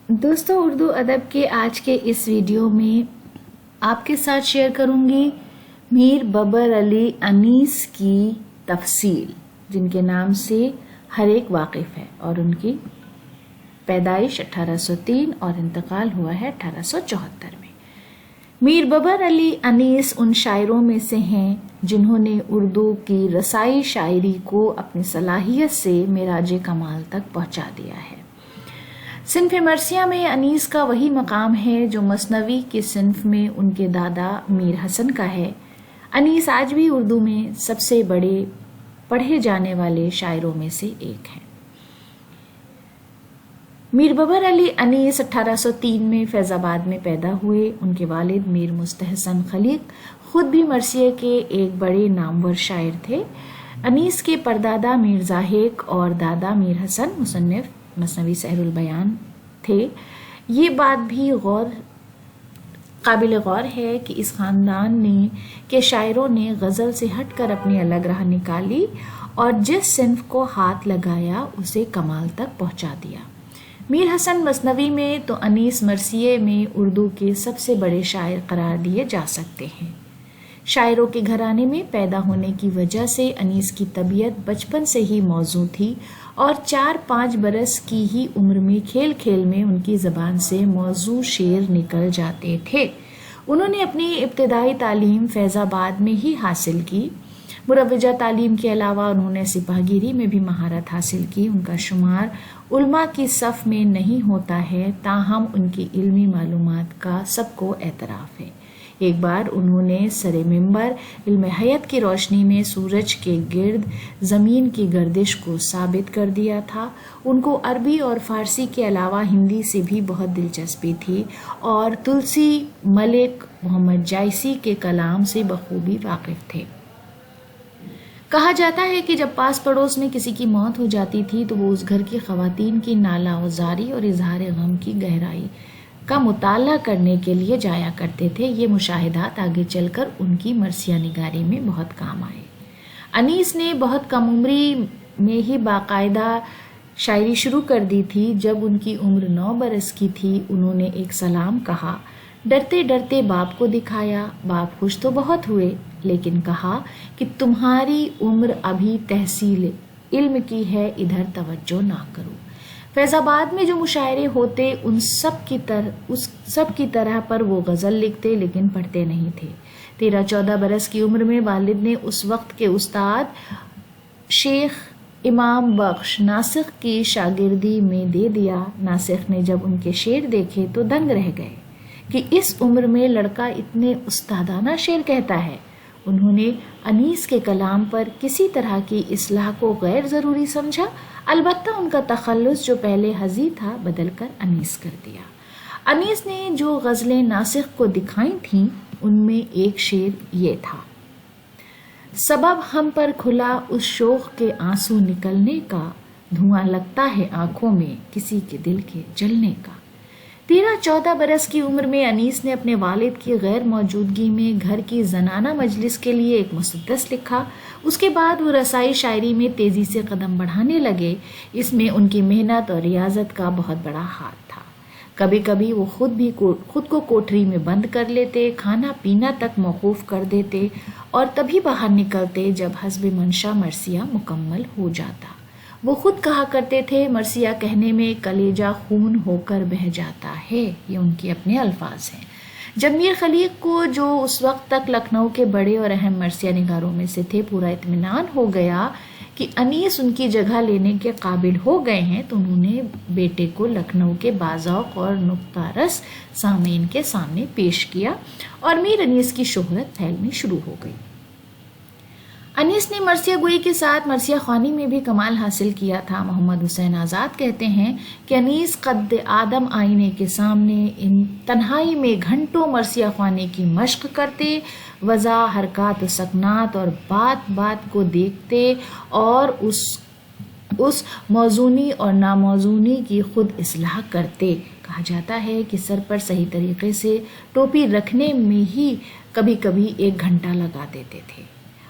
دوستوں، اردو ادب کے آج کے اس ویڈیو میں آپ کے ساتھ شیئر کروں گی میر ببر علی انیس کی تفصیل، جن کے نام سے ہر ایک واقف ہے، اور ان کی پیدائش 1803 اور انتقال ہوا ہے 1874 میں۔ میر ببر علی انیس ان شاعروں میں سے ہیں جنہوں نے اردو کی رسائی شاعری کو اپنی صلاحیت سے معراج کمال تک پہنچا دیا ہے۔ صنف مرثیہ میں انیس کا وہی مقام ہے جو مثنوی کی صنف میں ان کے دادا میر حسن کا ہے۔ انیس آج بھی اردو میں سب سے بڑے پڑھے جانے والے شاعروں میں سے ایک ہیں۔ میر ببر علی انیس 1803 میں فیض آباد میں پیدا ہوئے۔ ان کے والد میر مستحسن خلیق خود بھی مرثیے کے ایک بڑے نامور شاعر تھے۔ انیس کے پردادا میر زاہد اور دادا میر حسن مصنف مثنوی سحر البیان تھے۔ یہ بات بھی قابل غور ہے کہ اس خاندان کے شاعروں نے غزل سے ہٹ کر اپنی الگ راہ نکالی اور جس صنف کو ہاتھ لگایا اسے کمال تک پہنچا دیا۔ میر حسن مثنوی میں تو انیس مرثیے میں اردو کے سب سے بڑے شاعر قرار دیے جا سکتے ہیں۔ شاعروں کے گھرانے میں پیدا ہونے کی وجہ سے انیس کی طبیعت بچپن سے ہی موزوں تھی اور 4-5 برس کی ہی عمر میں کھیل کھیل میں ان کی زبان سے موزوں شعر نکل جاتے تھے۔ انہوں نے اپنی ابتدائی تعلیم فیض آباد میں ہی حاصل کی۔ مروجہ تعلیم کے علاوہ انہوں نے سپاہ گیری میں بھی مہارت حاصل کی۔ ان کا شمار علماء کی صف میں نہیں ہوتا ہے، تاہم ان کی علمی معلومات کا سب کو اعتراف ہے۔ ایک بار انہوں نے سر منبر علم حیات کی روشنی میں سورج کے گرد زمین کی گردش کو ثابت کر دیا تھا۔ ان کو عربی اور فارسی کے علاوہ ہندی سے بھی بہت دلچسپی تھی اور تلسی ملک محمد جائسی کے کلام سے بخوبی واقف تھے۔ کہا جاتا ہے کہ جب پاس پڑوس میں کسی کی موت ہو جاتی تھی تو وہ اس گھر کی خواتین کی نالہ وزاری اور اظہار غم کی گہرائی کا مطالعہ کرنے کے لیے جایا کرتے تھے۔ یہ مشاہدات آگے چل کر ان کی مرثیہ نگاری میں بہت کام آئے۔ انیس نے بہت کم عمری میں ہی باقاعدہ شاعری شروع کر دی تھی۔ جب ان کی عمر 9 برس کی تھی، انہوں نے ایک سلام کہا، ڈرتے ڈرتے باپ کو دکھایا۔ باپ خوش تو بہت ہوئے، لیکن کہا کہ تمہاری عمر ابھی تحصیل علم کی ہے، ادھر توجہ نہ کرو۔ فیض آباد میں جو مشاعرے ہوتے ان سب کی طرح پر وہ غزل لکھتے، لیکن پڑھتے نہیں تھے۔ 13-14 برس کی عمر میں والد نے اس وقت کے استاد شیخ امام بخش ناسخ کی شاگردی میں دے دیا۔ ناسخ نے جب ان کے شعر دیکھے تو دنگ رہ گئے کہ اس عمر میں لڑکا اتنے استادانہ شعر کہتا ہے۔ انہوں نے انیس کے کلام پر کسی طرح کی اصلاح کو غیر ضروری سمجھا، البتہ ان کا تخلص جو پہلے حزی تھا بدل کر انیس کر دیا۔ انیس نے جو غزلیں ناسخ کو دکھائی تھیں ان میں ایک شعر یہ تھا، سبب ہم پر کھلا اس شوق کے آنسو نکلنے کا، دھواں لگتا ہے آنکھوں میں کسی کے دل کے جلنے کا۔ 13-14 برس کی عمر میں انیس نے اپنے والد کی غیر موجودگی میں گھر کی زنانہ مجلس کے لیے ایک مسدس لکھا۔ اس کے بعد وہ رسائی شاعری میں تیزی سے قدم بڑھانے لگے۔ اس میں ان کی محنت اور ریاضت کا بہت بڑا ہاتھ تھا۔ کبھی کبھی وہ خود کو کوٹری میں بند کر لیتے، کھانا پینا تک موقوف کر دیتے اور تبھی باہر نکلتے جب حسب منشا مرثیہ مکمل ہو جاتا۔ وہ خود کہا کرتے تھے، مرثیہ کہنے میں کلیجہ خون ہو کر بہہ جاتا ہے۔ یہ ان کے اپنے الفاظ ہیں۔ جب میر خلیق کو، جو اس وقت تک لکھنؤ کے بڑے اور اہم مرثیہ نگاروں میں سے تھے، پورا اطمینان ہو گیا کہ انیس ان کی جگہ لینے کے قابل ہو گئے ہیں، تو انہوں نے بیٹے کو لکھنؤ کے باذوق اور نکتہ رس سامعین کے سامنے پیش کیا اور میر انیس کی شہرت پھیلنی شروع ہو گئی۔ انیس نے مرثیہ گوئی کے ساتھ مرثیہ خوانی میں بھی کمال حاصل کیا تھا۔ محمد حسین آزاد کہتے ہیں کہ انیس قد آدم آئینے کے سامنے تنہائی میں گھنٹوں مرثیہ خوانی کی مشق کرتے، وضع، حرکات و سکنات اور بات بات کو دیکھتے اور اس موزونی اور ناموزونی کی خود اصلاح کرتے۔ کہا جاتا ہے کہ سر پر صحیح طریقے سے ٹوپی رکھنے میں ہی کبھی کبھی 1 گھنٹہ لگا دیتے تھے۔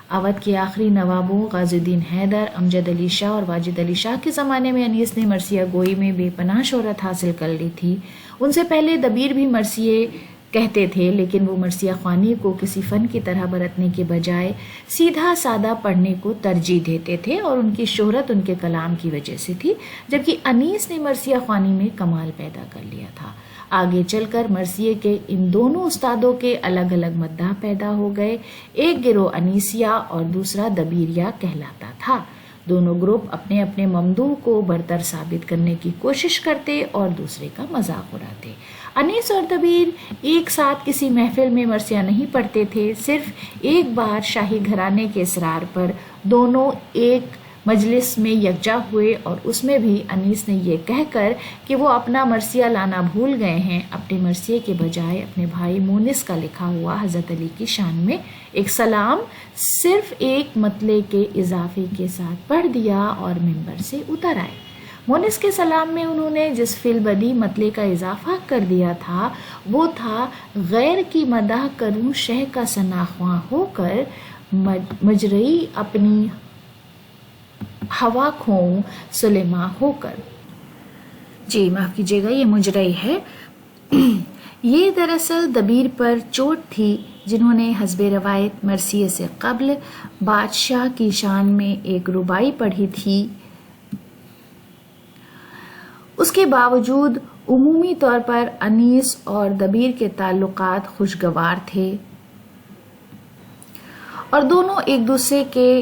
اودھ کے آخری نوابوں غازی الدین حیدر، امجد علی شاہ اور واجد علی شاہ کے زمانے میں انیس نے مرثیہ گوئی میں بے پناہ شہرت حاصل کر لی تھی۔ ان سے پہلے دبیر بھی مرثیے کہتے تھے، لیکن وہ مرثیہ خوانی کو کسی فن کی طرح برتنے کے بجائے سیدھا سادہ پڑھنے کو ترجیح دیتے تھے، اور ان کی شہرت ان کے کلام کی وجہ سے تھی، جبکہ انیس نے مرثیہ خوانی میں کمال پیدا کر لیا تھا۔ آگے چل کر مرثیے کے ان دونوں استادوں کے الگ الگ مداح پیدا ہو گئے، ایک گروہ انیسیہ اور دوسرا دبیریہ کہلاتا تھا۔ دونوں گروپ اپنے اپنے ممدوح کو برتر ثابت کرنے کی کوشش کرتے اور دوسرے کا مذاق اڑاتے۔ انیس اور دبیر ایک ساتھ کسی محفل میں مرثیہ نہیں پڑھتے تھے، صرف ایک بار شاہی گھرانے کے اصرار پر دونوں ایک مجلس میں یکجا ہوئے، اور اس میں بھی انیس نے یہ کہہ کر کہ وہ اپنا مرثیہ لانا بھول گئے ہیں، اپنے مرثیے کے بجائے اپنے بھائی مونس کا لکھا ہوا حضرت علی کی شان میں ایک سلام صرف ایک مطلع کے اضافے کے ساتھ پڑھ دیا اور ممبر سے اتر آئے۔ مونس کے سلام میں انہوں نے جس فی البدی مطلع کا اضافہ کر دیا تھا وہ تھا غیر کی مدح کروں شہ کا ثناخواں ہو کر، مجرئی اپنی ہوا کھوؤں سلیماں ہو کر۔ جی معاف کیجیے گا، یہ مجرئی ہے۔ یہ دراصل دبیر پر چوٹ تھی، جنہوں نے حسب روایت مرثیے سے قبل بادشاہ کی شان میں ایک رباعی پڑھی تھی۔ اس کے باوجود عمومی طور پر انیس اور دبیر کے تعلقات خوشگوار تھے، اور دونوں ایک دوسرے کے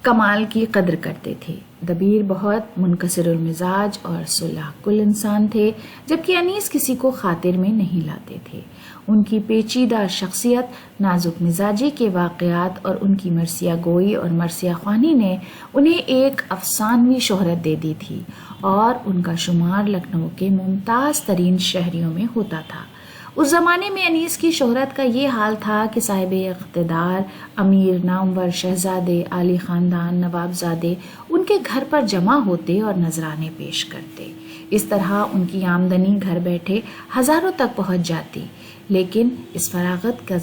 کمال کی قدر کرتے تھے۔ دبیر بہت منکسر المزاج اور صلح کل انسان تھے، جبکہ انیس کسی کو خاطر میں نہیں لاتے تھے۔ ان کی پیچیدہ شخصیت، نازک مزاجی کے واقعات اور ان کی مرثیہ گوئی اور مرثیہ خوانی نے انہیں ایک افسانوی شہرت دے دی تھی، اور ان کا شمار لکھنؤ کے ممتاز ترین شہریوں میں ہوتا تھا۔ اس زمانے میں انیس کی شہرت کا یہ حال تھا کہ صاحب اقتدار، امیر، نامور، شہزادے، عالی خاندان، نواب زادے ان کے گھر پر جمع ہوتے اور نذرانے پیش کرتے۔ اس طرح ان کی آمدنی گھر بیٹھے ہزاروں تک پہنچ جاتی، لیکن اس فراغت کا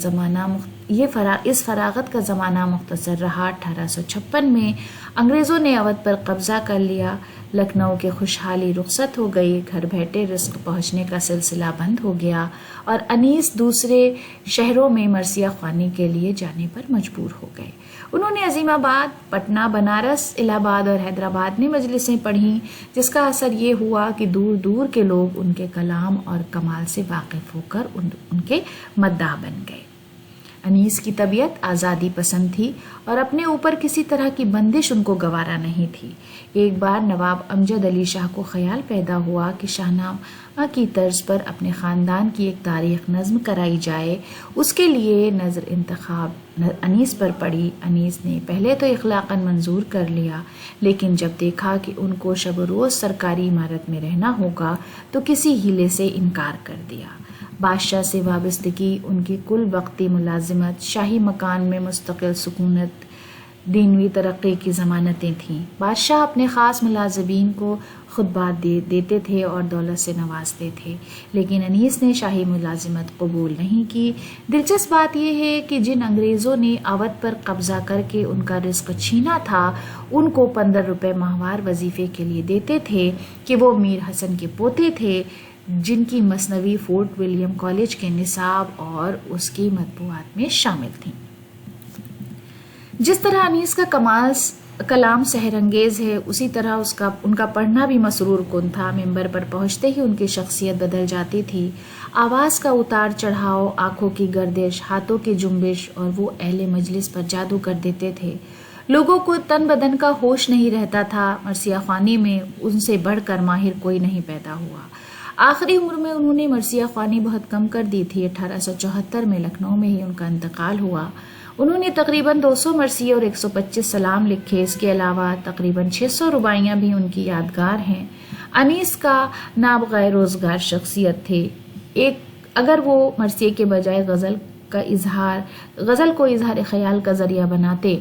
زمانہ مختصر رہا۔ 1856 میں انگریزوں نے اودھ پر قبضہ کر لیا، لکھنؤ کے خوشحالی رخصت ہو گئی، گھر بیٹھے رزق پہنچنے کا سلسلہ بند ہو گیا، اور انیس دوسرے شہروں میں مرثیہ خوانی کے لیے جانے پر مجبور ہو گئے۔ انہوں نے عظیم آباد، پٹنہ، بنارس، الہ آباد اور حیدرآباد میں مجلسیں پڑھیں، جس کا اثر یہ ہوا کہ دور دور کے لوگ ان کے کلام اور کمال سے واقف ہو کر ان کے مداح بن گئے۔ انیس کی طبیعت آزادی پسند تھی، اور اپنے اوپر کسی طرح کی بندش ان کو گوارا نہیں تھی۔ ایک بار نواب امجد علی شاہ کو خیال پیدا ہوا کہ شاہنامہ کی طرز پر اپنے خاندان کی ایک تاریخ نظم کرائی جائے۔ اس کے لیے نظر انتخاب انیس پر پڑی۔ انیس نے پہلے تو اخلاقاً منظور کر لیا، لیکن جب دیکھا کہ ان کو شب و روز سرکاری عمارت میں رہنا ہوگا تو کسی ہیلے سے انکار کر دیا۔ بادشاہ سے وابستگی، ان کی کل وقتی ملازمت، شاہی مکان میں مستقل سکونت، دینوی ترقی کی ضمانتیں تھیں۔ بادشاہ اپنے خاص ملازمین کو خطبات دیتے تھے اور دولت سے نوازتے تھے، لیکن انیس نے شاہی ملازمت قبول نہیں کی۔ دلچسپ بات یہ ہے کہ جن انگریزوں نے اودھ پر قبضہ کر کے ان کا رزق چھینا تھا، ان کو 15 روپے ماہوار وظیفے کے لیے دیتے تھے کہ وہ میر حسن کے پوتے تھے، جن کی مثنوی فورٹ ولیم کالج کے نصاب اور اس کی مطبوعات میں شامل تھیں۔ جس طرح انیس کا کلام سحر انگیز ہے، اسی طرح ان کا پڑھنا بھی مسرور کن تھا۔ ممبر پر پہنچتے ہی ان کی شخصیت بدل جاتی تھی۔ آواز کا اتار چڑھاؤ، آنکھوں کی گردش، ہاتھوں کی جنبش، اور وہ اہل مجلس پر جادو کر دیتے تھے۔ لوگوں کو تن بدن کا ہوش نہیں رہتا تھا۔ مرثیہ خوانی میں ان سے بڑھ کر ماہر کوئی نہیں پیدا ہوا۔ آخری عمر میں انہوں نے مرثیہ خوانی بہت کم کر دی تھی۔ 1874 میں لکھنؤ میں ہی ان کا انتقال ہوا۔ انہوں نے تقریباً 200 مرثیے اور 125 سلام لکھے۔ اس کے علاوہ تقریباً 600 رباعیاں بھی ان کی یادگار ہیں۔ انیس کا نابغہ روزگار شخصیت تھے۔ اگر وہ مرثیے کے بجائے غزل کو اظہار خیال کا ذریعہ بناتے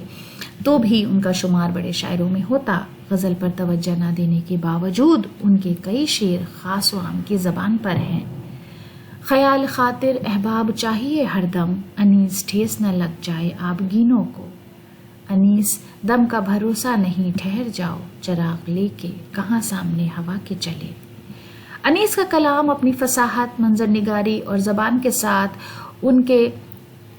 تو بھی ان کا شمار بڑے شاعروں میں ہوتا۔ غزل پر توجہ نہ دینے کے باوجود ان کے کئی شعر خاص و عام کی زبان پر ہیں۔ خیال خاطر احباب چاہیے ہر دم، انیس ٹھیس نہ لگ جائے آبگینوں کو۔ انیس دم کا بھروسہ نہیں، ٹھہر جاؤ چراغ لے کے، کہاں سامنے ہوا کے چلے۔ انیس کا کلام اپنی فصاحت، منظر نگاری اور زبان کے ساتھ ان کے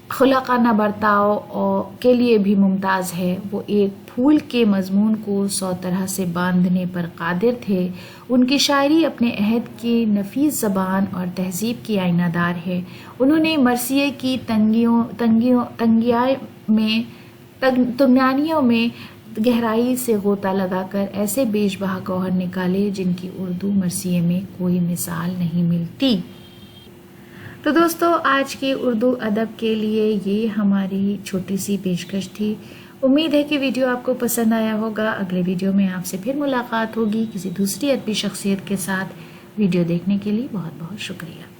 خلاقانہ برتاؤ کے لیے بھی ممتاز ہے۔ وہ ایک پھول کے مضمون کو 100 طرح سے باندھنے پر قادر تھے۔ ان کی شاعری اپنے عہد کی نفیس زبان اور تہذیب کی آئینہ دار ہے۔ انہوں نے مرثیے کی تنگنائیوں میں گہرائی سے غوطہ لگا کر ایسے بیش بہا گوہر نکالے جن کی اردو مرثیے میں کوئی مثال نہیں ملتی۔ تو دوستو، آج کی اردو ادب کے لیے یہ ہماری چھوٹی سی پیشکش تھی۔ امید ہے کہ ویڈیو آپ کو پسند آیا ہوگا۔ اگلے ویڈیو میں آپ سے پھر ملاقات ہوگی کسی دوسری ادبی شخصیت کے ساتھ۔ ویڈیو دیکھنے کے لیے بہت بہت شکریہ۔